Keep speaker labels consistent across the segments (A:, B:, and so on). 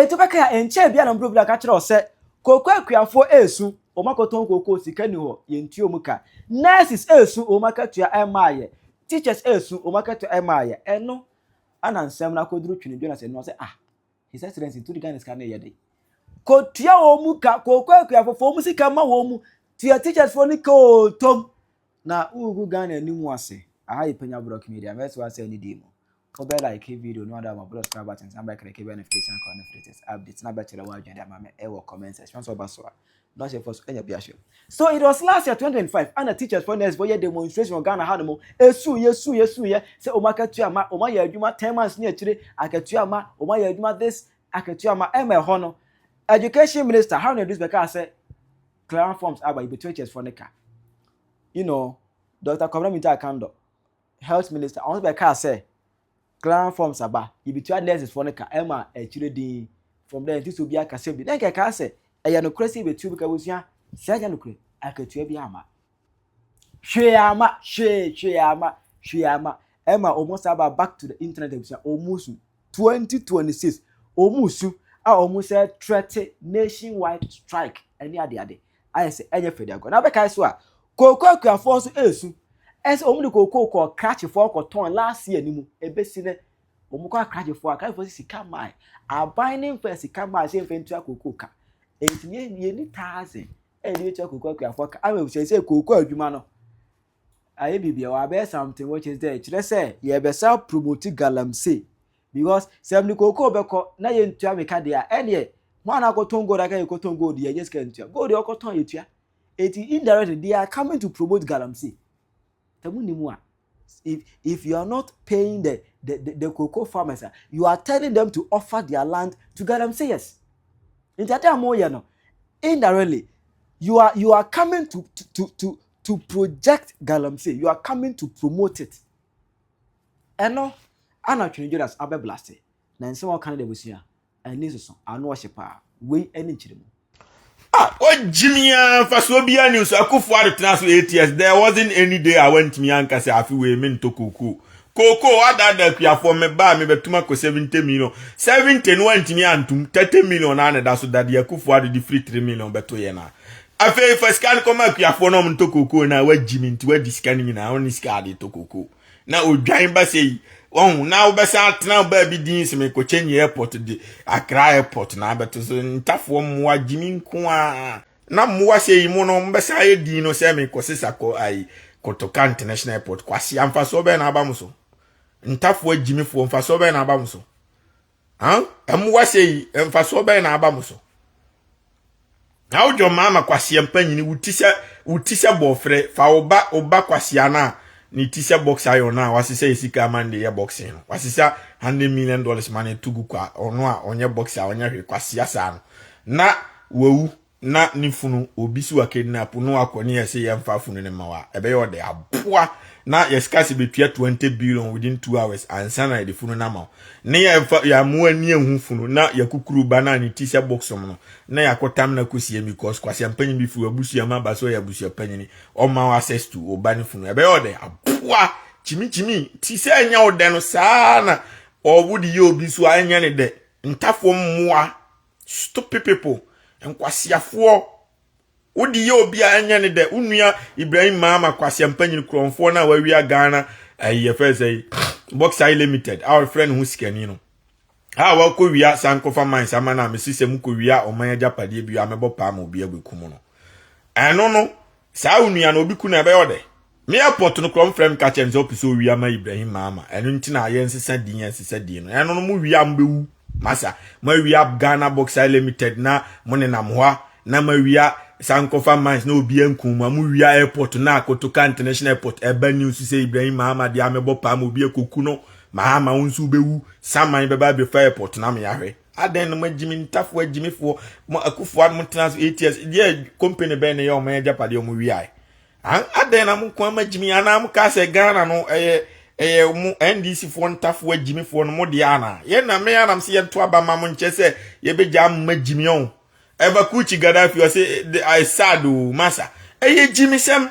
A: etubeka enche bia na mbro bia ka kire o se koko akuafo esu o makoton koko sika ni ho ye ntuo muka nurses esu o makatua emaye teachers esu o makatua emaye eno ana nsem na koduru Twene Jonas eno se his excellency to the Ghana scan ye dey kotua o muka koko akuafo fo mu sika ma wo mu tia teachers fo ni ko tom na ugu Ghana ni mu ase aha Penyah block media me so ase ni demo obe like video no other my subscribe button and back like notification latest updates na better Woagyimi dey mama e wo comment section so baso not your first any biasho. So it was last year 2025 and the teachers for next boy demonstration on Ghana had mo esu ye say o makatua ma o ma ya adwuma 10 months ni akire akatua ma o ma ya adwuma this akatua ma e ho no education minister how na this beka say clearance forms aba ibe teachers for neka you know Dr. Komramita Akando health minister on beka say clearance forms aba ibe two nurses for neka ema akire din from there this will be akase bi then ka say eya no kresi be tu bika wusua saja no kre akatua bi ama hweama ema almost aba back to the internet wusua almost 2026 almost almost threat nationwide strike any ade I say enye fedi ago na be kai so a koko akuafo so esu ese omu koko ko crash for ko ton last year ni mu ebesi ne omu ko crash for kai for sika mai abainin for sika mai se mfentu akoko ka entinye ni taze eni che koko akuafo ka am say koko adwuma no aye bibia wa be something which is there kire say ye be self promote galamsey because sem ni koko beko na ye ntua meka dia ene one akotongo da kai kotongo dia just can ntua go de okoton yetua eti indirectly they are coming to promote galamsey tamunimu a if you are not paying the cocoa farmers you are telling them to offer their land to galamseyers in that time no indirectly you are coming to project galamsey you are coming to promote it eno ana Twene Jonas abe blaste na nsem kan de busia ani so anu ohyepa we ani nchiremu
B: Woagyimi faso bia news akufo adetena so 8 years there wasn't any day I went me anka say afi we me to koko ada akuafo me ba me betuma ko 70 million 70 no antimi antum 30 million na da so da de akufo ade di free 3 million beto ye na afi first kan koma akuafo no mto koko na Woagyimi nti wadi sika ni na oni sika ade to koko na odwan ba sei na obesa atena ba bi din se me ko chenye airport de Accra airport na beto so ntafo Woagyimi nko a na mwa sei mu no mbesa ye din no se me ko sisa ko ai Kotoka International Airport kwasi amfa so be na abamu so ntafo Woagyimi fo amfa so be na abamu so mwa sei amfa so be na abamu so na John Mahama kwasi empanyini utisa bofre fa oba kwasi ana ni tisa box ayo na wasisa isika amande ya boxing no wasisa $100 million mane tugu kwa ono a onye boxer onye hwe kwasi asa na wewu na nifunu obisu akidnap no akoni yese yemfa funu ne mawa ebe yo de aboa na yeskasi betua 20 billion within 2 hours ansana de funu na ma ne ya mu ani ehu funu na yakukuru bana ni tisa box no na yakotam na kosie because kwasi ampanyi bi fu abusu ama baso ya abusu panyini o ma access to obani funu ebe yo de aboa chimi tisa anya ode no sana o wudi ye obisu anya ne de ntafo mmoa stupid people enkwasiafo wodi ye obi anya ne de unua Ibrahim Mahama kwasi ampanyi kronfo na wawia Ghana aye say boxer limited our friend who skani no wa ko wia sankofa mines amana mesise mu ko wia oman ajapade bi amebo pa ma obi agbekum no eno no sa unua na obi ku na be yode me airport no kronfrem ka chenze opiso wia ma Ibrahim Mahama eno nti na ye nsesa din no eno no mu wia mbewu masa ma wia Ghana boxer limited na monenam ho na ma wia sankofa mines na obi ankuma mu wia airport na Kotoka International Airport eba news say Ibrahim Mahama de amebo pa ma obi akuku no Mahama unsu bewu saman beba be airport na me yahwe aden no Woagyimi ntafo Woagyimi fo akufo ad montenas 8 years die company be ne yo man japade yo mu wia aden na mu kwa Woagyimi ana mu ka se Ghana no mu NDC fo ntafo Woagyimi fo no mo de ana ye na me anam se ye to aba ma mo nche se ye be ja Woagyimi on eba kuchi Gaddafi o se I sad masa Woagyimi sem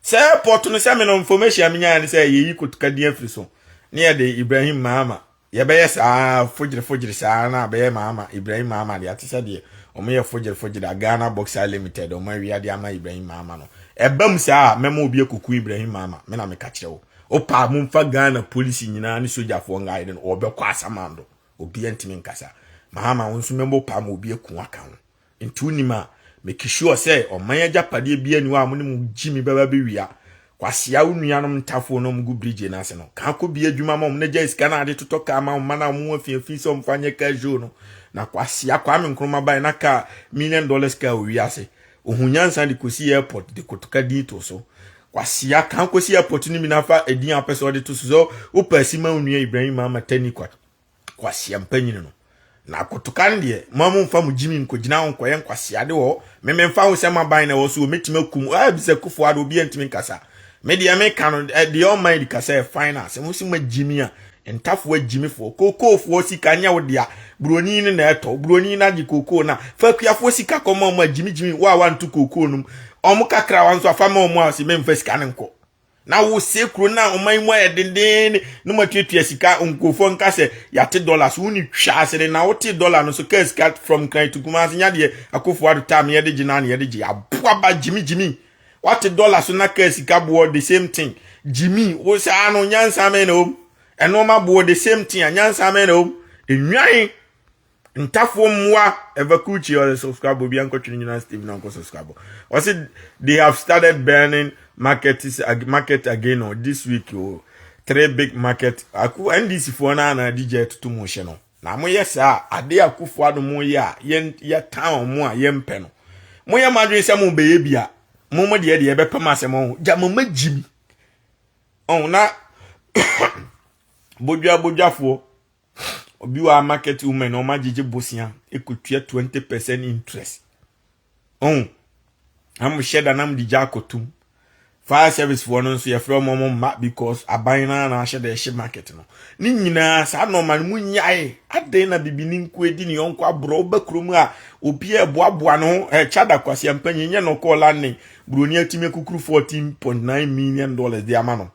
B: se airport no se me no information amenya ne se ye yi Kotoka dia free so near the Ibrahim Mahama ye be sa fojire sa na be Mahama Ibrahim Mahama de atisa de o me ye fojire Ghana Boxer Limited o ma wi ade ama Ibrahim Mahama no ebam sa memo obi ekuku Ibrahim Mahama me na me ka kire wo o pa mu mfa Ghana police nyina ne sojafo nga ide no obe kwa asamando obi entimi nkasa Mahama wonso membo pa mu obi eku aka ho nti unima make sure say o man agapade bia ni wa mo ne mu Jimmy baba be wia kwasia unuanom ntafo no mgu bridge na ase no ka ko bi adwuma ma mo na jai sika na ade toto ka ma na mo afiafi so mfanye ka jo no na kwasia kwa me nkroma bai na ka $1 million ka o wiase ohunyansa de kosi airport de kotoka di to so kwasia kan kosi airport ni mi na fa edin apese de to so o pasima unua Ibrahim Mahama tani kwasia mpanyin no na kotoka ndie mamu mfa mu Jimmy nkogina nkoye kwasia de wo me mfa wo sema bai na wo so metima kum bisa kufo ade obi antimi nkasa media me kan the almighty ka say finance musi ma Jimmy a entafo Jimmy fo koko fo sika nya wo dia broni ni na eto broni na gi koko na fa kuafo sika koma ma Jimmy wa wantu koko num omo kakra wanso afa ma omo asi me mfa sika nko na wo se kro na oman mu ayedenden no matwetua sika onkofo nka se yate dollars woni twa ase na wo te dollar no so ka sika from kan to kuma nya de akofo adu tam ye de gina na ye de gi aboa ba Jimmy what $1 so na ka sika bo the same thing Jimmy wo sa no nyansa me no eno ma bo the same thing nyansa me no enwan ntafo mwa evacuate or subscribe bi anko Twene Jonas TV na anko subscribe was it they have started burning market again or this week oh 3 big market aku NDC for na DJ tutumu hye no na mo yesa ade akufo ado mo ya ye town mo a ye mpe no mo ya madwe se mo beye bia mo de ebe pema se mo ja mo Jimmy on na bodwafo obi wa market woman o ma jije bosia ekutua 20% interest on am sheda nam di jakotum fire service for no so ye from mom because abana na sheda she market no ni nyina sa normal mu nyae ade na bibini nku edi ni yonko abro obakrom a obi eboaboa no chada kwase ampanyi nye no call landing broni atime kukuru $14.9 million de amano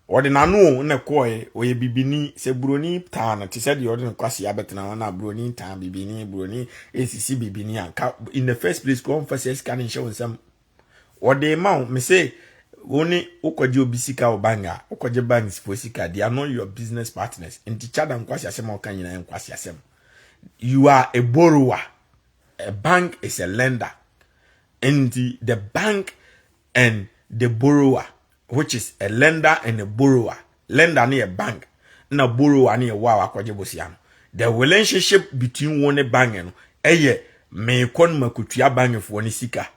B: odi nanu ne koe oye bibini se broni tan ti said odi kwase abetena na broni tan bibini broni ACC bibini anka in the first place go on first scan show some odi ma me say oni ukwaje obisika obanga ukwaje banks for sika they are not your business partners enti chada nkwase asem okanyina nkwase asem you are a borrower. A bank is a lender, and the bank and the borrower, which is a lender and a borrower. Lender near a bank, na borrower near wa kwajebosiano. The relationship between one bank and me kon makutua bank for one sika.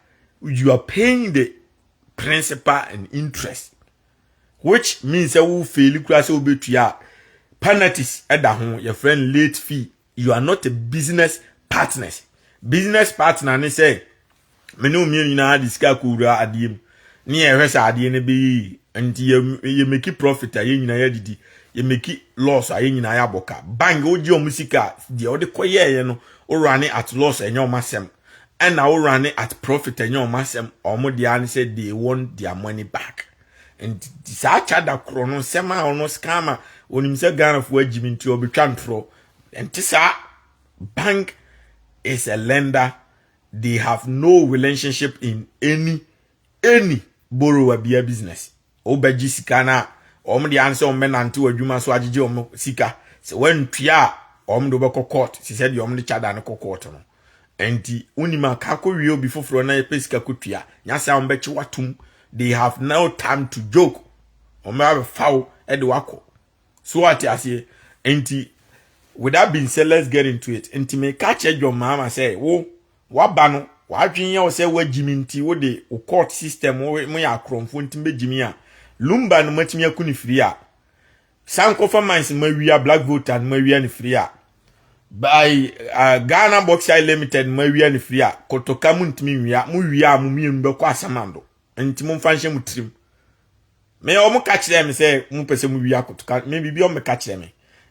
B: You are paying the principal and interest, which means that you fail class obetua penalties at the home. Your friend late fee. You are not a business partners. Business partner ne say me no mi nyina disika kura adiem ne ehwesa adie ne be nti ye make profit aye nyina ya didi ye make loss aye nyina ya boka bank oji omusika de ode koye no o run at loss enye omasem and na o run at profit enye omasem omo de an say they want their money back and sa chada kro no sema ono scammer onim se Ghana fo Woagyimi nti obetwa ntro enti sa bank is a lender. They have no relationship in any borrower be business. Obeji sika na om the answer men anti adwuma so agije om sika. So when tua om do be court, she said you om the chada na court no. Enti unima kako wi obi foforo na ye sika kotua. Nyasa om be chi watum. They have no time to joke. Om have foul e de wako. So what I say enti with that being said, let's get into it. Enti me catch John Mahama say, "Wo, wabano, wadwin ya say Woagyimi nti wo de court system wo ya kromfo nti be Jimmy a. Lumba no matimi akuni free a. Sankofa mines mawia black voter mawia ni free a. By Ghana Boxer Limited mawia ni free a. Kotoka mu ntimi wia, mu wia mu mienu be kwa asamando. Enti mo mfanhye mu trim. Me o mo catch them say mu pese mu wia kotoka. Me bibi o me catch them.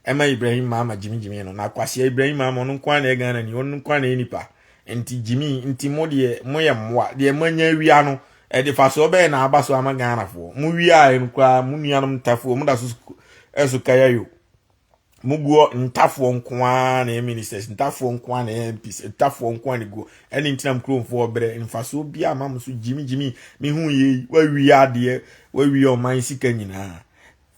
B: Ema Ibrahim Mahama Jimmy no na kwase Ibrahim Mahama no kwa na Ghana ni onu kwa na enipa enti Jimmy enti mo de moye mwa de manya wia no e de fa so be na abaso ama Ghana fo mu wia en kwa mu nuanom tafo mu da so kaya yo muguo ntafo nkoa na ministers ntafo nkoa na MPs ntafo nkoa ne go ene ntinam kromfo obre mfaso bia mam so jimi me hu ye wawi ade wawi o man sika nyina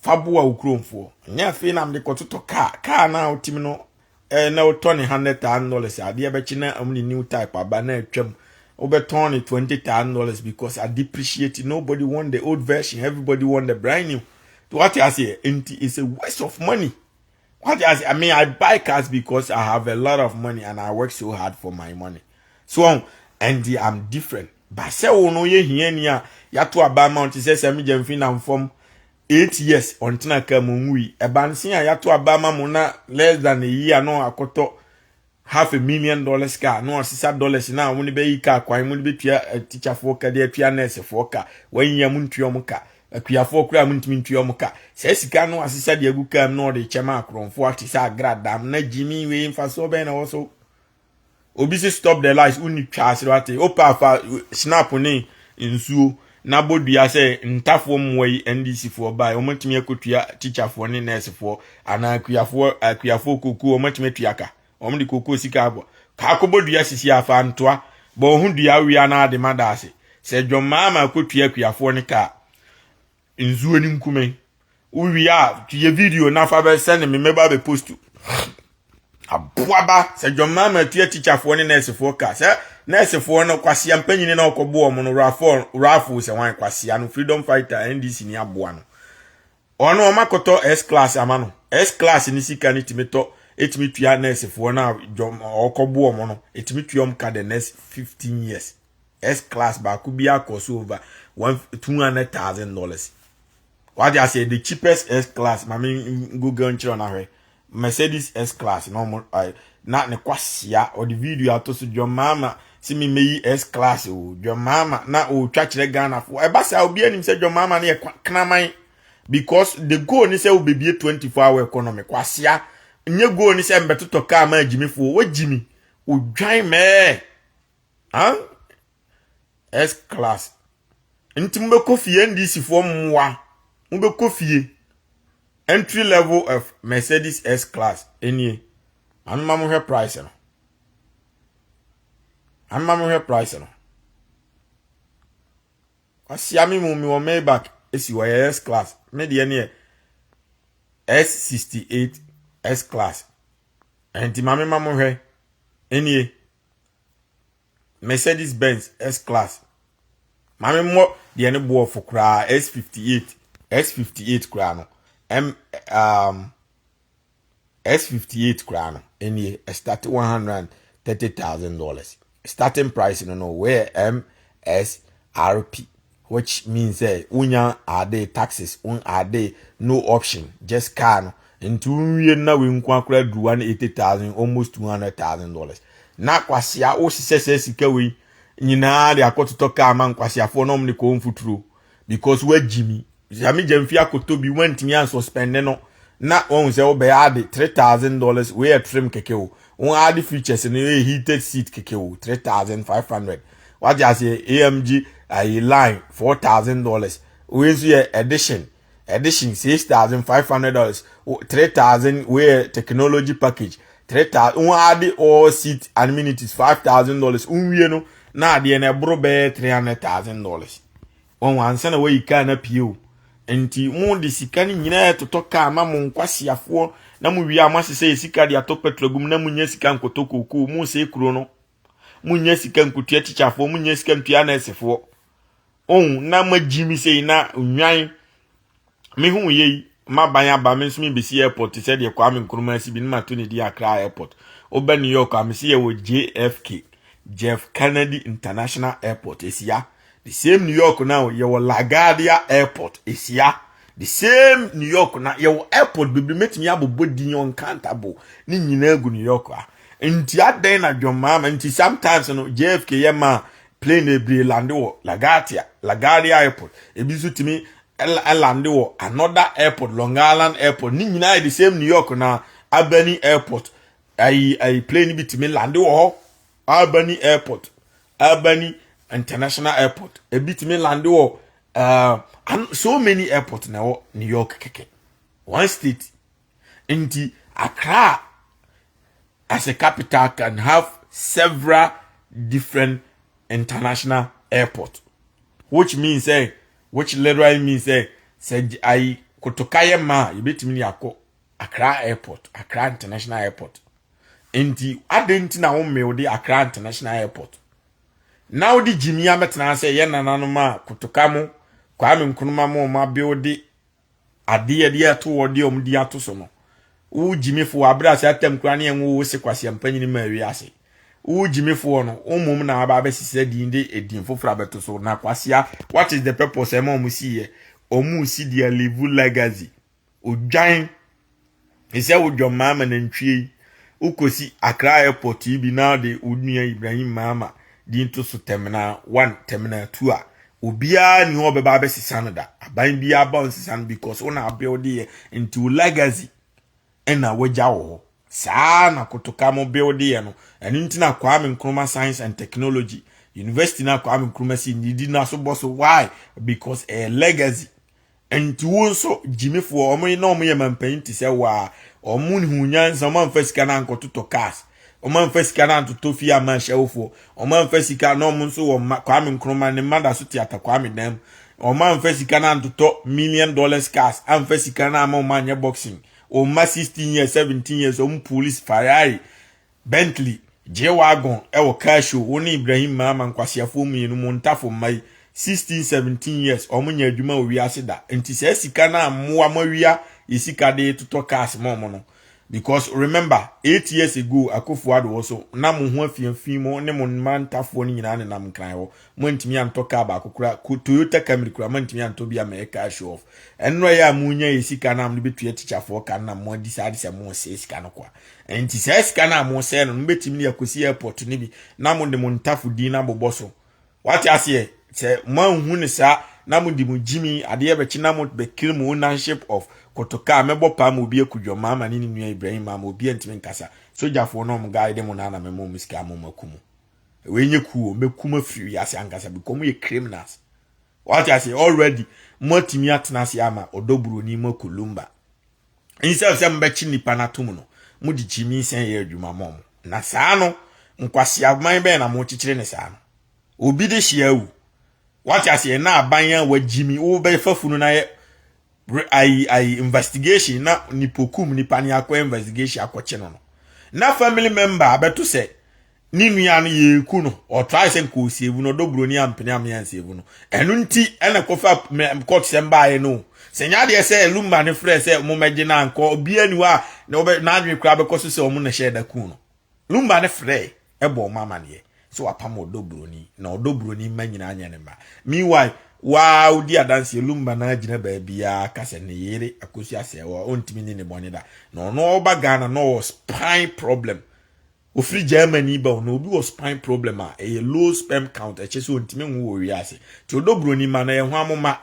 B: fabo a ukromfo nya fe na mde kototo ka na otimi no na otoni $100,000 ade be chi na amni new type aba na atwam obeton $20,000 because I depreciate. Nobody want the old version, everybody want the brand new. What I say, it's a waste of money. What I mean, I buy cars because I have a lot of money and I work so hard for my money. So, and I'm different. But say, oh no, ye here, ya to a bad mount, says, I'm jemfin from 8 years until I come on we. A bansia, ya to a bama mona less than a year, no, I got $500,000 car, no, $600 now, when be car, quite when be a teacher for car, dear pianess for car, when you mun to your car. A queer for cram to your mocha. Says Cano, as he said, you can know the chamacron, 40 grad damn, na Jimmy waiting for so ben also. Obisi stop the lights, only charge rate, opa snap on in zoo. Nabody I say, in tough one way, NDC for by, or much me could teacher for any nurse for, and I queer for cuckoo, or much metriaka, or the cuckoo sicabo. Cacobo dias ya fan toa, but who do ya na the madasi? Said your mamma could queer for any car. In Zuanim Kume. We are to your video now for sending me maybe be post to a boaba said your mama teacher for any nurse forecast. Nurse for no quasi and penny no cobo mono raffles and one quasi and freedom fighter and this in Yabuano. Or no makoto S class amano. S class in this canity meto it me to your nurse for now or cobo mono it me to your card the next 15 years. S class back could be a cost over $200,000. What I say, the cheapest S class, I mean, Google and China, Mercedes S class, normal, not the quasia or the video I told John Mahama, see me S class, oh, John Mahama, not oh, church the Ghana for a bus. I'll be any said John Mahama near Knamai because the goal is will be a 24-hour economy. Quasia, and you go and say, better to come, Jimmy for Woagyimi, oh, dry me, huh? S class. Intimate coffee and this for moi. Ube coffee entry level of Mercedes S class any and mamu her price no and mamu her price no asiami mu mi wo Maybach esi wa S class me de ne S68 S class enti mamu her any Mercedes Benz S class mame mo de ne bo for kra S58 krano S58 krano any start $130,000 starting price no where MSRP which means unya are they taxes are they no option just car into we na we nkwa kra du $180,000 almost $200,000 na kwasia o sise sika we nyina de akototo car man kwasia for no mne ko mfuturo because Woagyimi Yami Jemfia Kotobi went me and suspended no. Not on the obey $3,000 where trim kekeo. On add the features in a heated seat kekeo, $3,500. What I say AMG a line $4,000. Where's your addition $6,500. 3,000 where technology package. 3,000 on add the all seat amenities $5,000. We no na the na bro be $300,000. On one send away you can appeal. Enti mo de sika ni nyina to ka ma mo nkwasiafo na mo wi amase se sika de ato petrogum na mo nya sika nkotokoko mo se kuro no mo nya sika nkutua tichafo mo nya sika ntua na esefo on na Woagyimi se na nwan me hu ye ma banya ba me nso me besi airport se de kwa me nkruma si bi ma to ne di Accra airport oba New York am se ye wo JFK Jeff Kennedy International Airport esia. The same New York now, your LaGuardia Airport is here. The same New York now, your airport be met me abo body on countable. Ni nyina New York. Nti aden na John Mahama nti sometimes no JFK yema plane ebre lande wo LaGuardia Airport. Ebi so timi lande wo another airport, Long Island Airport. Ni nyina the same New York na Albany Airport. I plane bi timi lande wo Albany Airport. Albany International Airport. A bit me land and so many airports now New York keke. One state. Inti Accra as a capital can have several different international airports, which means which literally means say I kotokaye ma you bet me yako Accra Airport, Accra International Airport. Enti adenti na wo me odi Accra International Airport. Now di Jimmy ametna say ye nananoma kotokamo Kwame Nkrumah mo ma build ade ato wodi omdi ato so no. Woagyimi fo abra se atem kura ne enwo wo se kwase ampanyi ma wi ase. Woagyimi fo no omum na aba be sise dinde edin fofra beto so na kwasea. What is the purpose em omu si ye? Omu si dia live legacy. Odwan ise wo John Mahama na ntwie ukosi Accra Airport bi now de Udnua Ibrahim Mahama di into so terminal 1 terminal 2 a obia ni ho beba be sisa da aban bia bounce san because una build here into legacy ena wagya wo saa na kotokamo build here no enu ntina Kwame Nkrumah Science and Technology University na Kwame Nkrumah si nidi na so boss why because a legacy enti won so jimifo omo na omo ye mampan ti se wa omo hunyan so man fasika na nkototo cars omo fasika na ntoto fia man shewfo omo fasika na omo so wo Kwame Nkrumah ne mada so tiata Kwame dem omo fasika na ntoto $1 million cars am fasika na ma manye boxing o ma 16 years 17 years omo police Ferrari Bentley J-Wagon ewo cash woni Ibrahim Mahama nkwasiafo mu yenu montafo mai 16 17 years omunya adwuma owi ase da enti se sika na moa mawia isika de toto cars momo no because remember 8 years ago Akufo-Addo also na mo ho afiamfi mo ne mo mantafo ni nyina ne nam kran ho mo ntimi antoka ba akokura Toyota Camry kura mo ntimi anto bia me cash show off enno ya munya isika na mo betua teacher for kan na mo decide se mo se sika no kwa enti se sika na mo se no betimi ne yakosi airport ni bi na mo de mo ntafo di na boboso what ase se manhu ne sa na mo di mo Jimmy ade be chi na mo be kill mo ownership of kotoka mebo pa mo bi akudwo mama ni nua Ibrahim Mahama obi antime nkasa sojafo no mo guide mo na me mo musika mo makumu we nye kuo mekuma free ase ankasa because we criminals what I say already mo timi atena ase ama odoburo ni mo kulumba instead of mbe chi nipa na to mo no mo di Jimmy sen ye adwuma mom na saa no nkwase aban be na mo chichire ne saa no obi de hia wu what I say na abanya Woagyimi wo be fafunu na ye I investigation na nipokum nipa ni akwa investigation akoche no na family member abeto se ni nua no ye ku no o try se ko sievu no dobro ni ampene am sievu no enu nti ena kofa court se mbae no se nya de se lumba ne frɛ se mo megye na anko obi aniwa na obe na adwe kra be koso se o mo na share ku no lumba ne frɛ ebo mama ne so apam odobro ni na odobro ni manyina anya ne ma meanwhile wow di adanse lumba na agina baabia kase ne yere akosi ase wo ontimi ni ne bone da no oba Ghana no was spine problem ofri Germany ba no obi was spine problem a low sperm count e chese ontimi nwo wi ase ti odobro ni ma na ye ho amoma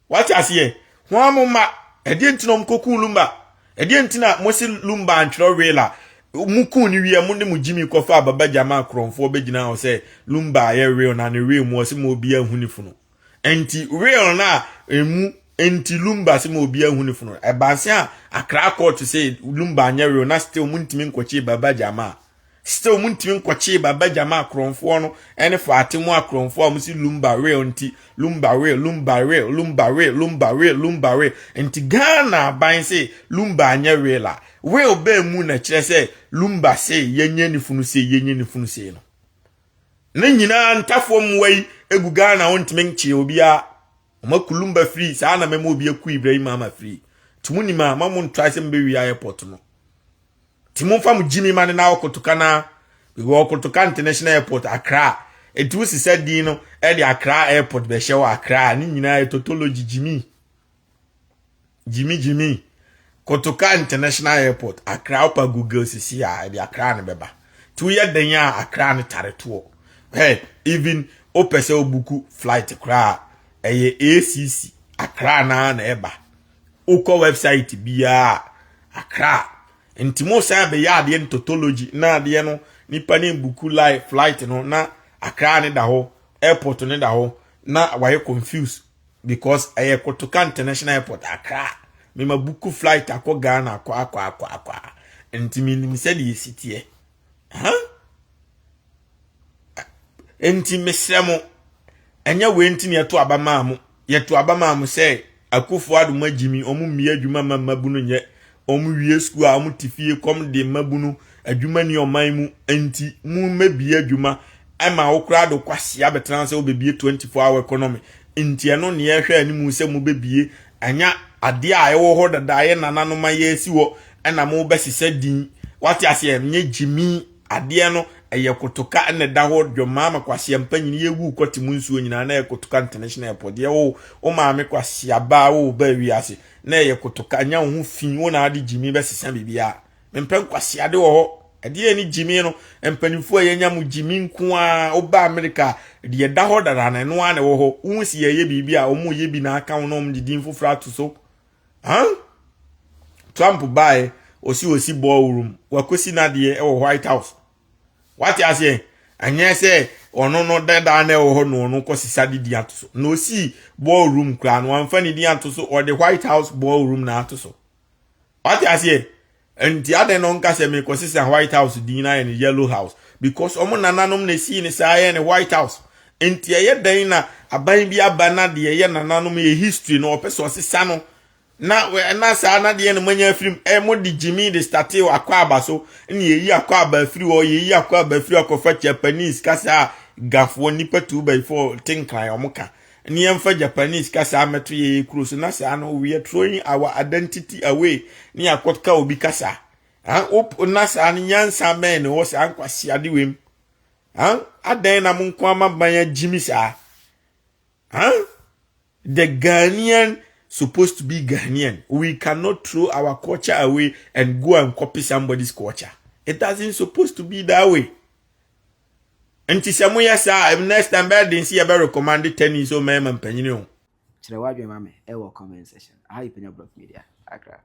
B: what ase ye ho amoma e de ntino mkoku lumba e de ntina mosi lumba antro wela muku ni wi mu ne mu Jimmy kofa ababa jama kronfo begina o se lumba ye real na ne real mo se mo obi ahunifo no enti real na emu enti lumba se mo obi ahunifo no e ba se a Accra court say lumba anya real na still muntimi nkochi baba jama still muntimi nkochi baba jama kronfo no ene fa atemu akronfo am si lumba real enti lumba real enti Ghana ban say lumba anya real la real be mu na kire say lumba say yenye nifunu say no na nyina ntafo mwai egu Ghana ontime nche obia makulumba free saa na memo obia ku Ibrahim Mahama free tumuni ma mamu ntwase mbe wi airport no timunfa mu Jimmy man na okotoka na okotoka International Airport Accra etu si said no e di Accra Airport be hye wa Accra ni nyina totology Jimmy kotoka International Airport Accra opa Google sisi a di Accra ne beba tu ye denya Accra ne tareto hey even opese obuku flight kra eye ACC Accra na eba uko website bia Accra ntimo sa be ya de totology na de no nipa ne buku live flight no na Accra ne da ho airport ne da ho na why confused because eye kotoka International Airport Accra me mabuku flight akọ Ghana akọ enti me said ye sitie enti mesremo enya we enti ne to abama mu ye to abama mu say akufo adu Woagyimi omu mi adwuma mamabunu nye omu wie school a omu tifie kom de mabunu adwuma ni oman mu enti mu mabie adwuma ama okra do kwase abetran se obebie 24-hour economy enti eno ne ye hwe ani mu se mu bebie anya ade a ewo ho dada ye nananom ma ye si wo ena mu besise din wati ase Woagyimi ade no eye kotoka ene da ho John Mahama kwase mpanyini yewu kwati mu nsuo nyina na kotoka international airport ye o maame kwase aba wo ba wi ase na eye kotoka anya ho fin wo na ade Gyimi besisa bibia mpen kwase ade wo ho ade ni Gyimi no mpanifo ye nya mu Gyimi nko a oba America de da ho dara na no a na wo ho unsi ye bibia o mu ye bi na aka wo no mu didin fofra to so Trump buy osi ballroom wakosi na de e wo White House wati ase anya se ono no dada na wo ho no no kosisa di atoso no si ballroom kra no amfa ni di atoso or the White House ballroom na atoso wati ase enti ade no nka se me kosisa White House di na in Yellow House because omo nananom na si ni sa ye ni White House enti ye dan na aban bi abana de ye nananom ye history no opeso sisa no na sa na de no manya film mo di Gyimi de start o akwa abaso ni yeyi akwa aba free o yeyi akwa aba free akofa Japanese kasa gafo nipa 2x4 tinkan omuka ni emfa Japanese kasa meto ye cruise na sa no we are throwing our identity away ni akotka obi kasa na sa ni nyansa men wo sa ankwasi ade wem adan na monko amabanya Gyimi sa the Ghanaian supposed to be Ghanaian. We cannot throw our culture away and go and copy somebody's culture. It doesn't supposed to be that way. And Tisamuya sa next time I didn't see about recommended 10 years old man and Penyah.
A: Woagyimi comment section. I Penyah Block Media. Accra.